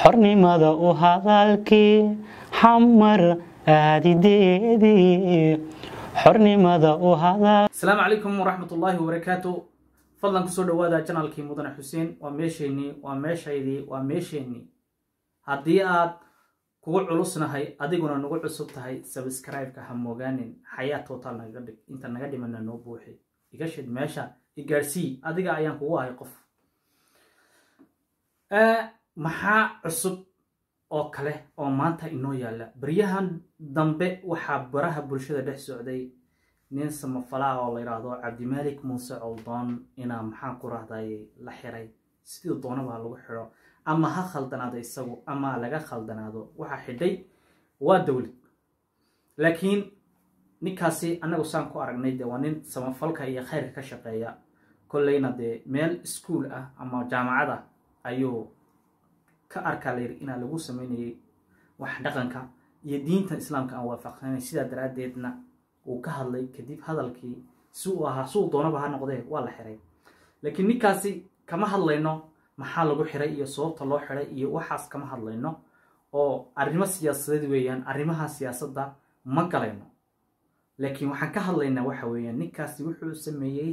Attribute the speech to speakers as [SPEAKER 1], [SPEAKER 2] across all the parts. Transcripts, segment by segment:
[SPEAKER 1] xornimada u hadalkii xamar aadideedii xornimada u hadal.
[SPEAKER 2] السلام عليكم ورحمة الله وبركاته. فضلا كسر وهذا channel كي مدن حسين ومشيني هديات كوع علوسنا هاي أديقنا نقول عصبت هاي سبسكرايب كهموجانين حياة توتال نقدر إنت نقدر من النوبوحي يكشد ماشى يجرسي أديق أيام هو هيقف محا عصب أو كله أو مانتا إنه يلا بريهان ضمبة وحبرها برشة ده سعودي ننسى مفلا والله يرادو عبد الملك موسى علضان إنا محا قراه داي لحري سيدو دونا بهالو حرو أما ها خلدنادو يسوو أما لغا خلدنادو وحا حدي ودولي لكن نكاسي أنا وسانكو أرغني دي وانين سمفلكا إيا خير كشقيا كلينا دي ميل سكول أما جامعة أيو كأركالير إنا لغو سميني وحدقنكا يدين إسلامك أن وافقني سيدا دراديدنا وكهالي كديب هذالكي سوء دونا بها نقضيه والله حري لكن نكاسي كما هاللينو maxaa lagu xiray iyo sababta loo xiray iyo waxaas kama hadlayno oo arrimo siyaasadeed weeyaan arrimaha siyaasadda ma galayno laakiin waxaan ka hadlaynaa waxa weeyaan ninkaasi wuxuu sameeyay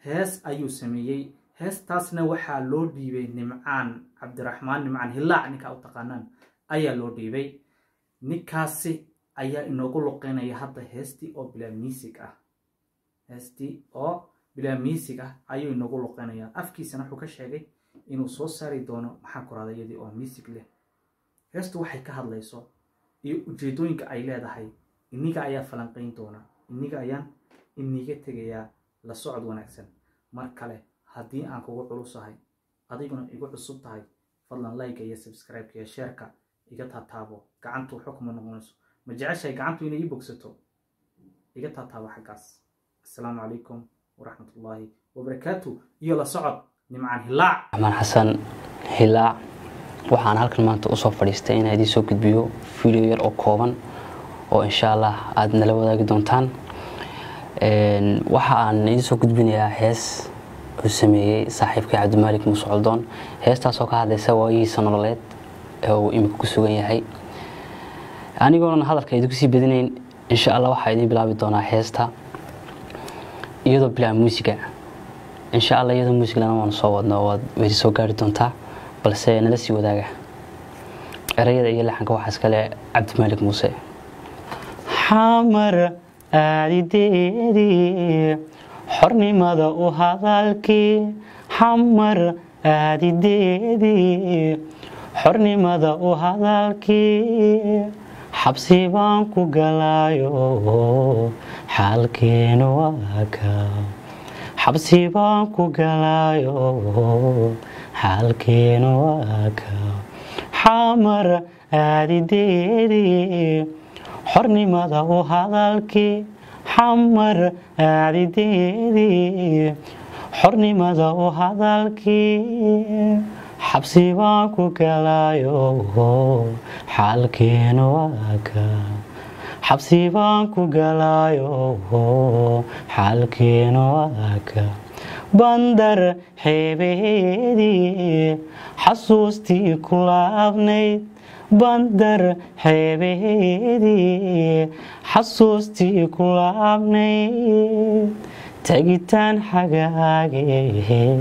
[SPEAKER 2] hees ayuu sameeyay heestaasna waxa loo dhiibay nimcaan cabdiraxmaan nimcaan hilaac ninka u taqaanaan ayaa loo dhiibay ninkaasi ayaa inoogu luqeynaya hadda heestii oo bila music ayuu inagu luqeynaya afkiisana wuxuu ka sheegay inuu soo saari doono maxaa ku raada iyadii oo music leh heestu waxay ka hadlayso iyo ujeedooyinka ay leedahay iniga ayaa falanqeyn doona iniga ayaan iniga tegayaa la socod wanaagsan mar kale haddii aan kugu culusahay adiguna igu cusub tahay fadlan like iyo subscribe iyo share-ka iga taataabo gacantu xukuma noqonayso ma jeceshay gacantu inay ii bogsato iga taataabo xaggaas. السلام عليكم ورحمة الله وبركاته. يلا صعد nimcaan hilaac
[SPEAKER 1] أحمد حسن hilaac waxaan halkan maanta u soo fadhiistay in ay soo gudbiyo video yar oo kooban oo insha Allah aad nala wadaagi doontaan waxa aan idin soo gudbinayaa hees uu sameeyay saaxiibkay Cabdi Malik Muuse Caldoon heestaas oo ka hadlaysa waayihiisa nololeed oo imika ku sugan yahay anigoona hadalka idinku sii badinayn insha Allah waxa idin bilaabi doonaa heesta iyadoo bila musiga إن شاء الله يدوم موسيقى لنا ونصوّدنا ويدي سو gaari doontaa balse nala sii wadaaga erayada iyo laxanka waxa iska leh Cabdi Malik Muuse. xamar aadideedii xornimada u hadalkii xamar aadideedii xornimada u hadalkii xabsi baan ku galaayo xaalkeenu waa ka xabsi baan ku galaayo xaalkeenu waa ka xamar aadideedii xornimada u hadalkii xamar aadideedii xornimada u hadalkii xabsi baan ku galaayo xaalkeenu waa ka xabsi baan ku galaayo xaalkeenu waa ka bandar xeebeedii xasuustii ku laabnayd bandar xeebeedii xasuustii ku laabnayd tagitaan xagaagee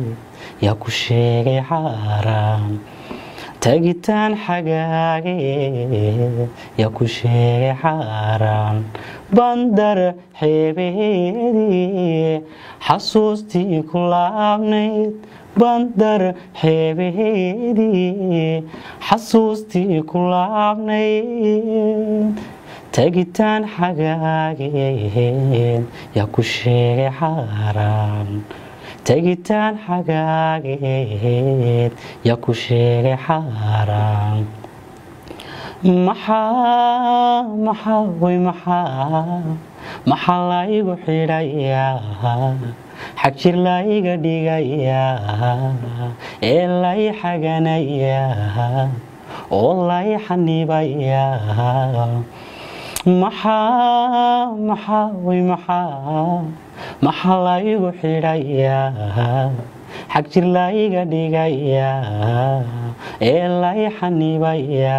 [SPEAKER 1] yaa ku sheegay xaaraan tagitaan xagaagee yaa ku sheegay xaaraan bandar xeebeedii xasuustii ku laabnayd bandar xeebeedii xasuustii ku laabnayd tagitaan xagaagee yaa ku sheegay xaaraan tagitaan xagaagee yaa ku sheegay xaaraan maxaa la igu xidhayaa xag jir la iga dhigayaa ee la i xaganayaa oo la i xanibayaa maxaa la igu xidhayaa xag jir la iga dhigaya ee la i xanibaya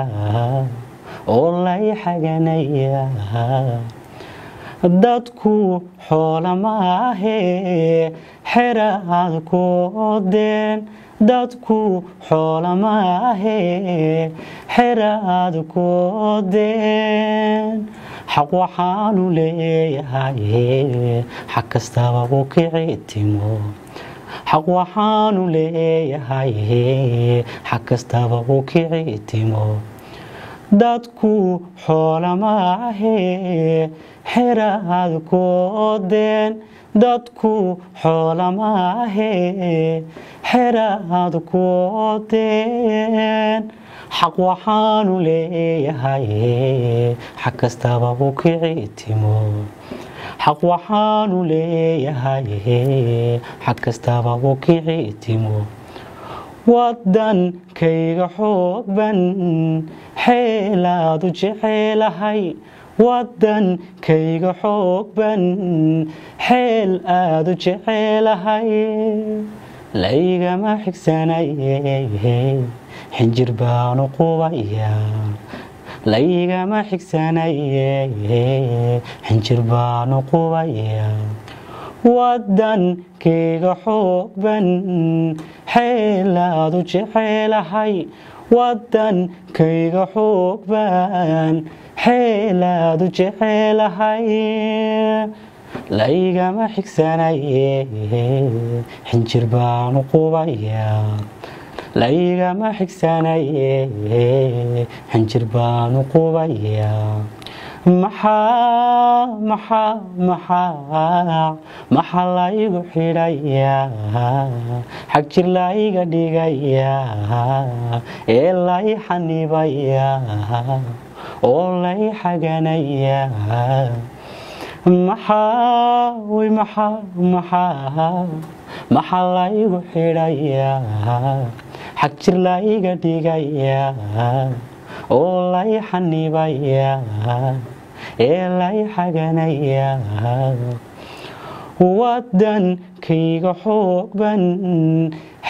[SPEAKER 1] oo la i xaganaya dadku xoola maahe xeraad ku odeen dadku xoola maahe xeraad ku odeen xaq waxaanu leeyahay xag kastaba u kicitimo xaq waxaanu leeyahay xag kastaba u kicitimo dadku xoola maahe xeraad ku odeen dadku xoola maahe xeraad ku odeen xaq waxaanu leeyahay xag kastaba u kicitimo xaq waxaanu leeyahay xag kastaba u kicitimo wadankayga xoogban xeelaad u jecelahay wadankayga xoogban xeel aad u jecelahay laygama xigsanaye xinjir baanu qubaya laygama xigsanaye xinjir baanu qubaya wadankayga xoogban xeelaad u jecelahay wadankayga xoogban xeelaad u jecelahay laygama xigsanaye xinjir baanu qubaya laygama xigsanaye xinjir baanu qubaya maxaa laygu xidhaya xag jir la iga dhigaya ee la i xanibaya oo la i xaganaya maxaa laygu xidhaya xag jir la iga dhigaya oo la i xanibaya ee la i xaganaya wadankayga xoogban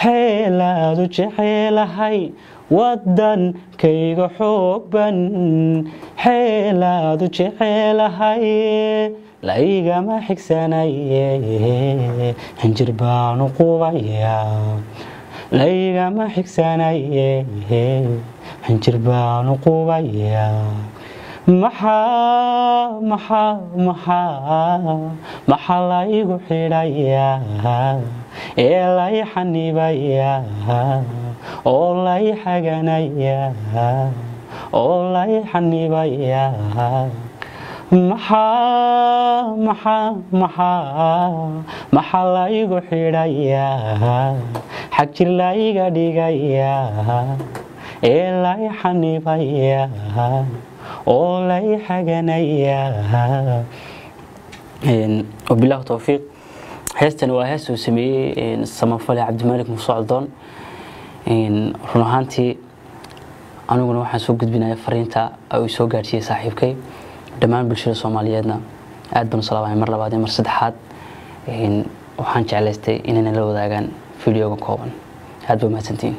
[SPEAKER 1] xeelaad u jecelahay wadankayga xoogban xeelaad u jecelahay laygama xigsanaye xinjir baanu qubaya laygama xigsanaye xinjir baanu qubaya maxaa laygu xidhaya ee la i xanibaya oo la i xaganaya oo la i xanibaya maxaa laygu xidhaya xag jir la iga dhigaya ee la i xanibaya oo la i xaganaya wabilaahi tawfiiq heestan waa hees uu sameeyey samafale cabdimaalik musocdoon run ahaantii aniguna waxaan soo gudbinaya fariinta ay soo gaarsiiyey saaxiibkay dhammaan bulshada Soomaaliyeedna aad baan salaamay mar labaad iyo mar saddexaad waxaan jeclaystay inay la wadaagaan fiidiyoga kooban aad baa mahadsantiin